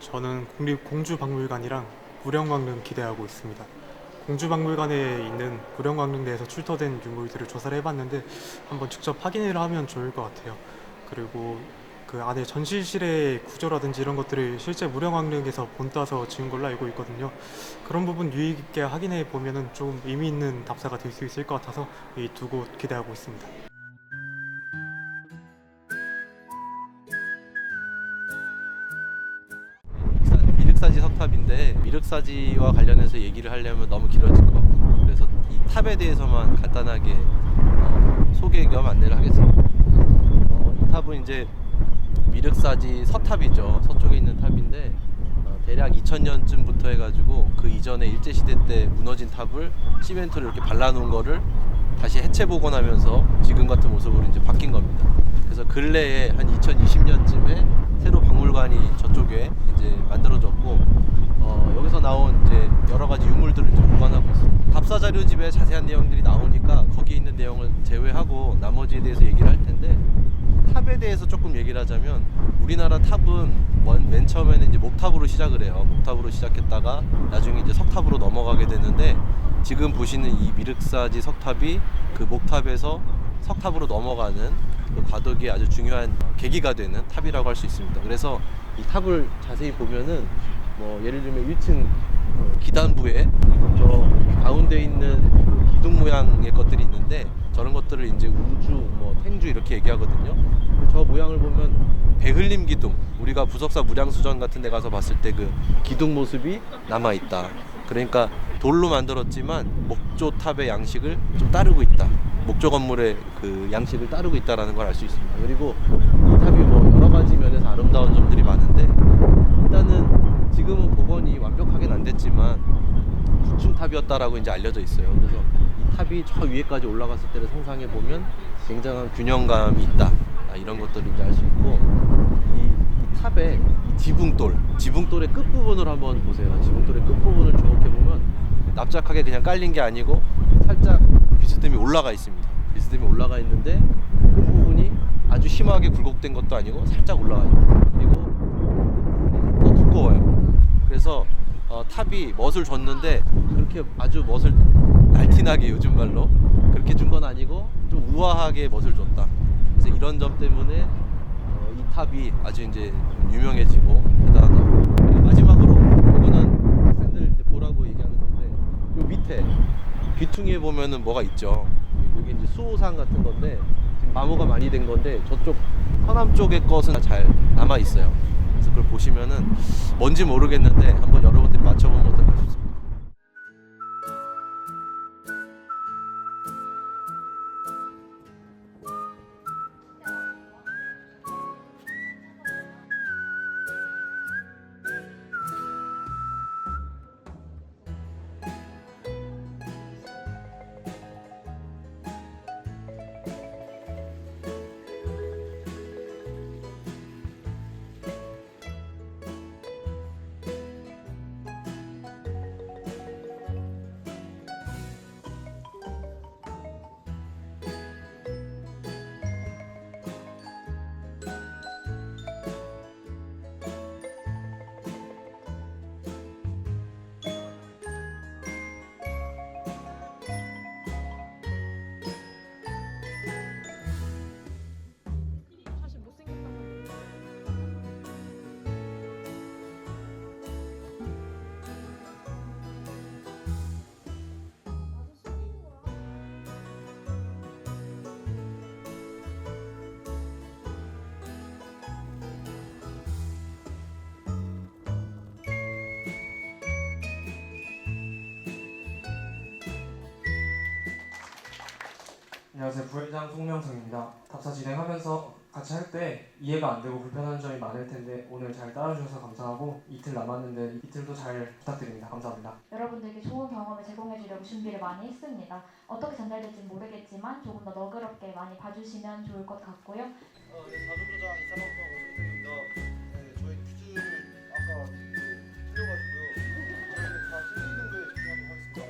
저는 국립공주박물관이랑 무령광릉 기대하고 있습니다. 공주박물관에 있는 무령광릉대에서 출토된 유물들을 조사를 해봤는데 한번 직접 확인을 하면 좋을 것 같아요. 그리고 그 안에 전시실의 구조라든지 이런 것들을 실제 무령광릉에서 본따서 지은 걸로 알고 있거든요. 그런 부분 유의 깊게 확인해 보면은 좀 의미 있는 답사가 될 수 있을 것 같아서 이 두 곳 기대하고 있습니다. 미륵사지 석탑인데 미륵사지와 관련해서 얘기를 하려면 너무 길어질 것 같고, 그래서 이 탑에 대해서만 간단하게 소개 겸 안내를 하겠습니다. 이 탑은 이제 미륵사지 서탑이죠. 서쪽에 있는 탑인데 대략 2000년쯤부터 해가지고 그 이전에 일제시대 때 무너진 탑을 시멘트를 이렇게 발라놓은 거를 다시 해체 복원하면서 지금 같은 모습으로 이제 바뀐 겁니다. 그래서 근래에 한 2020년쯤에 새로 박물관이 저쪽에 이제 만들어졌고, 여기서 나온 이제 여러 가지 유물들을 이제 보관하고 있습니다. 답사 자료집에 자세한 내용들이 나오니까 거기에 있는 내용을 제외하고 나머지에 대해서 얘기를 할 텐데, 탑에 대해서 조금 얘기를 하자면 우리나라 탑은 맨 처음에는 이제 목탑으로 시작을 해요. 목탑으로 시작했다가 나중에 이제 석탑으로 넘어가게 되는데, 지금 보시는 이 미륵사지 석탑이 그 목탑에서 석탑으로 넘어가는 그 과도기에 아주 중요한 계기가 되는 탑이라고 할 수 있습니다. 그래서 이 탑을 자세히 보면은 예를 들면 1층 기단부에 저 가운데 있는 그 기둥 모양의 것들이 있는데, 저런 것들을 이제 우주, 탱주 이렇게 얘기하거든요. 저 모양을 보면 배흘림 기둥, 우리가 부석사 무량수전 같은 데 가서 봤을 때 그 기둥 모습이 남아 있다. 그러니까 돌로 만들었지만 목조 탑의 양식을 좀 따르고 있다. 목조 건물의 그 양식을 따르고 있다라는 걸 알 수 있습니다. 그리고 이 탑이 여러 가지 면에서 아름다운 점들이 많은데, 일단은 지금은 복원이 완벽하게는 안 됐지만 9층 탑이었다라고 이제 알려져 있어요. 그래서 이 탑이 저 위에까지 올라갔을 때를 상상해 보면 굉장한 균형감이 있다. 이런 것들을 이제 알 수 있고, 이 탑의 이 지붕돌의 끝부분을 한번 보세요. 지붕돌의 끝부분을 주목해 보면 납작하게 그냥 깔린 게 아니고 살짝 비스듬히 올라가 있습니다. 비스듬히 올라가 있는데 그 끝부분이 아주 심하게 굴곡된 것도 아니고 살짝 올라가 있고, 그리고 또 두꺼워요. 그래서 탑이 멋을 줬는데 그렇게 아주 멋을 날티나게, 요즘 말로 그렇게 준 건 아니고 좀 우아하게 멋을 줬다. 그래서 이런 점 때문에 이 탑이 아주 이제 유명해지고 대단하다. 그리고 마지막으로 이거는 학생들 이제 보라고 얘기하는 건데, 요 밑에 귀퉁이에 보면은 뭐가 있죠. 여기 이제 수호상 같은 건데 지금 마모가 많이 된 건데, 저쪽 서남 쪽의 것은 잘 남아 있어요. 그래서 그걸 보시면은 뭔지 모르겠는데 한번 여러분들이 맞춰보면 어떨까 싶습니다. 안녕하세요. 부회장 송명성입니다. 답사 진행하면서 같이 할 때 이해가 안 되고 불편한 점이 많을 텐데 오늘 잘 따라주셔서 감사하고, 이틀 남았는데 이틀도 잘 부탁드립니다. 감사합니다. 여러분들께 좋은 경험을 제공해주려고 준비를 많이 했습니다. 어떻게 전달될지 모르겠지만 조금 더 너그럽게 많이 봐주시면 좋을 것 같고요. 자동조장 이사방송 오승택입니다. 네, 저희 퀴즈를 아까 틀려가지고요. 저희는 다 틀리는 거에 집중하도록 하겠습니다.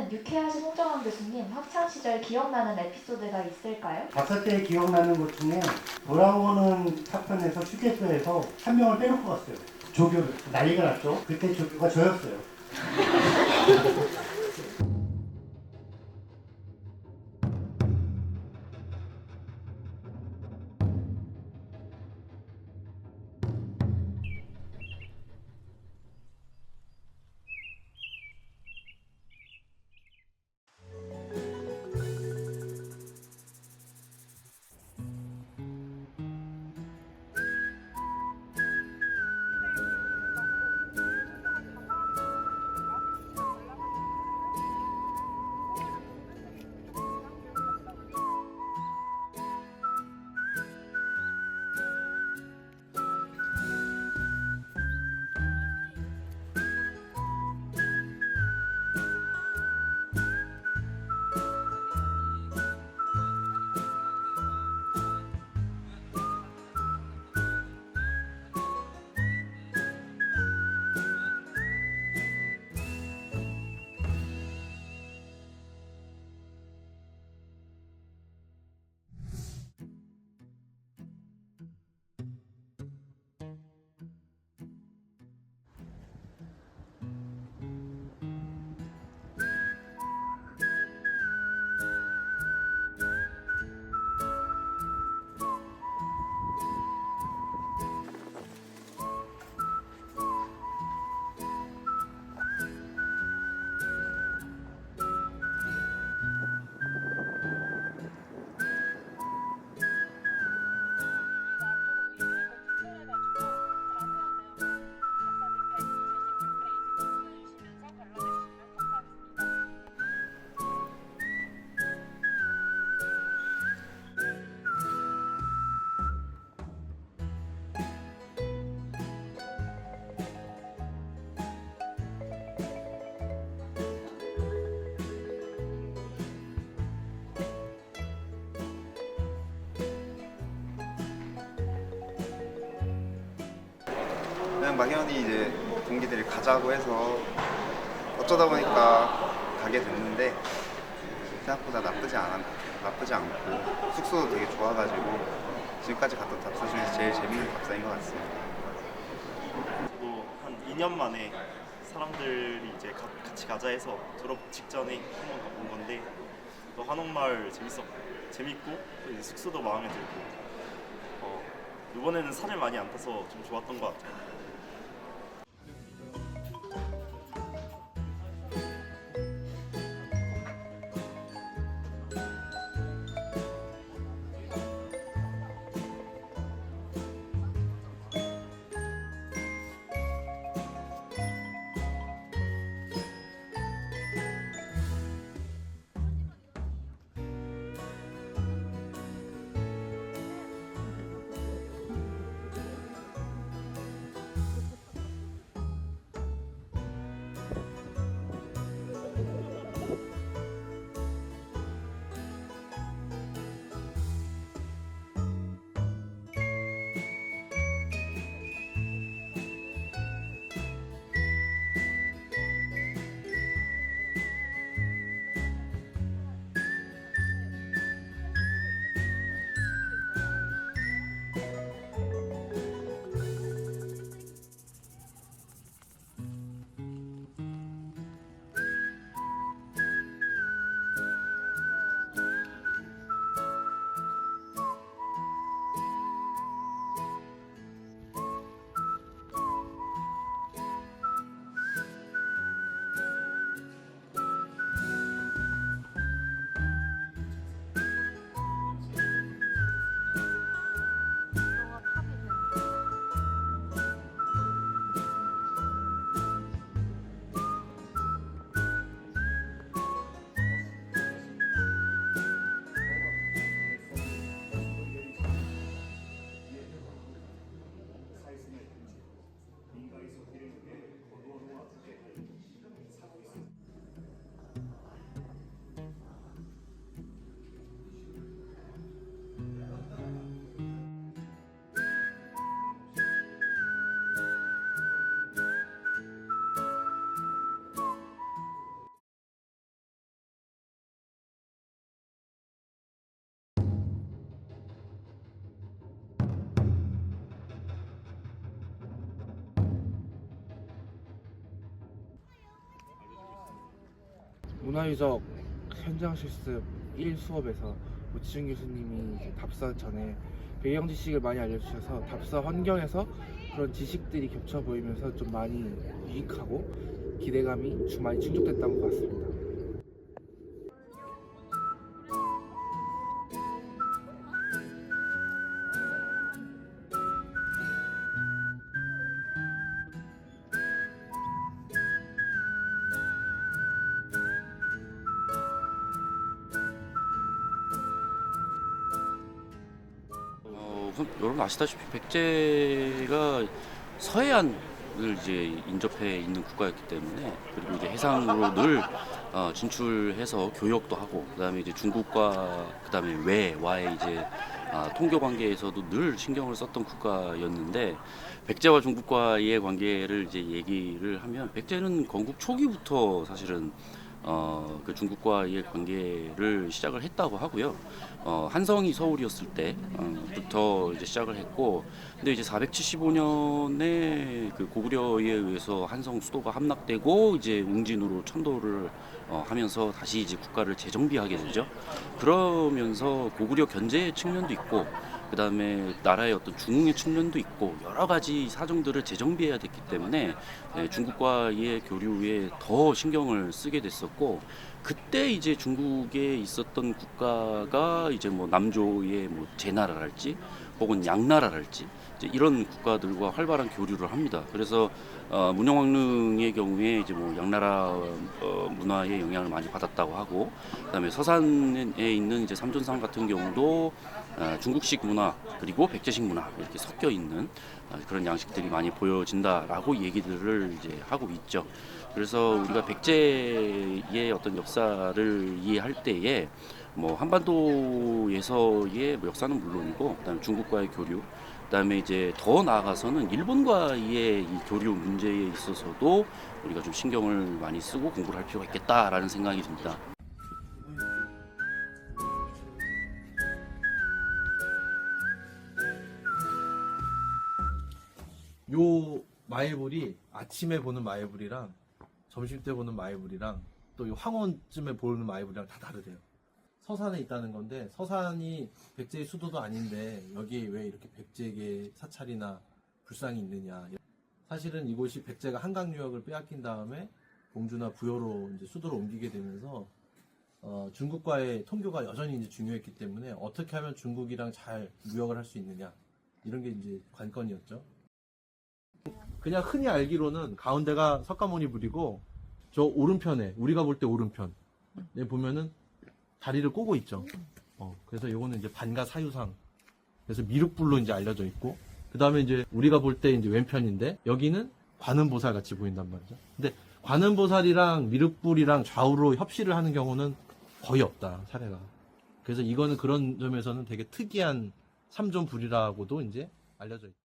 유쾌하신 홍정환 교수님, 학창 시절 기억나는 에피소드가 있을까요? 답사 때 기억나는 것 중에 돌아오는 파편에서 휴게소에서 한 명을 빼놓고 갔어요. 조교 난리가 났죠. 그때 조교가 저였어요. 그냥 막연히 이제 동기들이 가자고 해서 어쩌다 보니까 가게 됐는데 생각보다 나쁘지 않고 숙소도 되게 좋아가지고 지금까지 갔던 답사 중에서 제일 재밌는 답사인 것 같습니다. 저도 한 2년 만에 사람들이 이제 같이 가자 해서 졸업 직전에 한번 가본 건데 또 한옥마을 재밌고 또 이제 숙소도 마음에 들고 이번에는 살을 많이 안 타서 좀 좋았던 것 같아요. 문화유적 현장 실습 1 수업에서 오치준 교수님이 이제 답사 전에 배경 지식을 많이 알려주셔서 답사 환경에서 그런 지식들이 겹쳐 보이면서 좀 많이 유익하고 기대감이 많이 충족됐던 것 같습니다. 여러분 아시다시피 백제가 서해안을 이제 인접해 있는 국가였기 때문에, 그리고 이제 해상으로 늘 진출해서 교역도 하고, 그다음에 이제 중국과 그다음에 외와의 이제 통교 관계에서도 늘 신경을 썼던 국가였는데, 백제와 중국과의 관계를 이제 얘기를 하면, 백제는 건국 초기부터 사실은 그 중국과의 관계를 시작을 했다고 하고요. 한성이 서울이었을 때부터 이제 시작을 했고, 근데 이제 475년에 그 고구려에 의해서 한성 수도가 함락되고 이제 웅진으로 천도를 하면서 다시 이제 국가를 재정비하게 되죠. 그러면서 고구려 견제의 측면도 있고, 그 다음에 나라의 어떤 중흥의 측면도 있고, 여러 가지 사정들을 재정비해야 됐기 때문에 중국과의 교류에 더 신경을 쓰게 됐었고, 그때 이제 중국에 있었던 국가가 이제 뭐 남조의 뭐 제나라랄지 혹은 양나라랄지 이제 이런 국가들과 활발한 교류를 합니다. 그래서 문영왕릉의 경우에 이제 뭐 양나라 문화의 영향을 많이 받았다고 하고, 그다음에 서산에 있는 이제 삼존상 같은 경우도 중국식 문화 그리고 백제식 문화 이렇게 섞여 있는 그런 양식들이 많이 보여진다라고 얘기들을 이제 하고 있죠. 그래서 우리가 백제의 어떤 역사를 이해할 때에 뭐 한반도에서의 뭐 역사는 물론이고, 그다음에 중국과의 교류, 그다음에 이제 더 나아가서는 일본과의 이 교류 문제에 있어서도 우리가 좀 신경을 많이 쓰고 공부를 할 필요가 있겠다라는 생각이 듭니다. 요 마이불이 아침에 보는 마이불이랑 점심 때 보는 마이불이랑 또 이 황혼쯤에 보는 마이불이랑 다 다르대요. 서산에 있다는 건데, 서산이 백제의 수도도 아닌데 여기에 왜 이렇게 백제계 사찰이나 불상이 있느냐. 사실은 이곳이 백제가 한강 유역을 빼앗긴 다음에 공주나 부여로 이제 수도를 옮기게 되면서 중국과의 통교가 여전히 이제 중요했기 때문에 어떻게 하면 중국이랑 잘 무역을 할 수 있느냐, 이런 게 이제 관건이었죠. 그냥 흔히 알기로는 가운데가 석가모니불이고, 저 오른편에, 우리가 볼 때 오른편에 보면은 다리를 꼬고 있죠. 그래서 요거는 이제 반가 사유상, 그래서 미륵불로 이제 알려져 있고, 그 다음에 이제 우리가 볼 때 이제 왼편인데, 여기는 관음보살 같이 보인단 말이죠. 근데 관음보살이랑 미륵불이랑 좌우로 협시를 하는 경우는 거의 없다, 사례가. 그래서 이거는 그런 점에서는 되게 특이한 삼존불이라고도 이제 알려져 있다.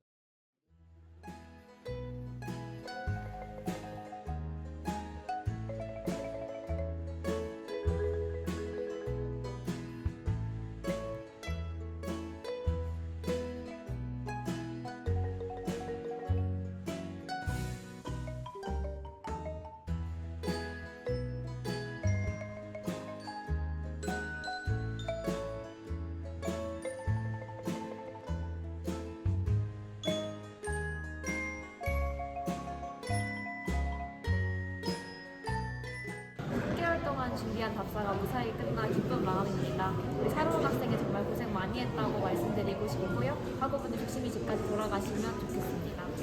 준비한 답사가 무사히 끝나 기쁜 마음입니다. 우리 새로운 학생이 정말 고생 많이 했다고 말씀드리고 싶고요. 학우분들 조심히 집까지 돌아가시면 좋겠습니다.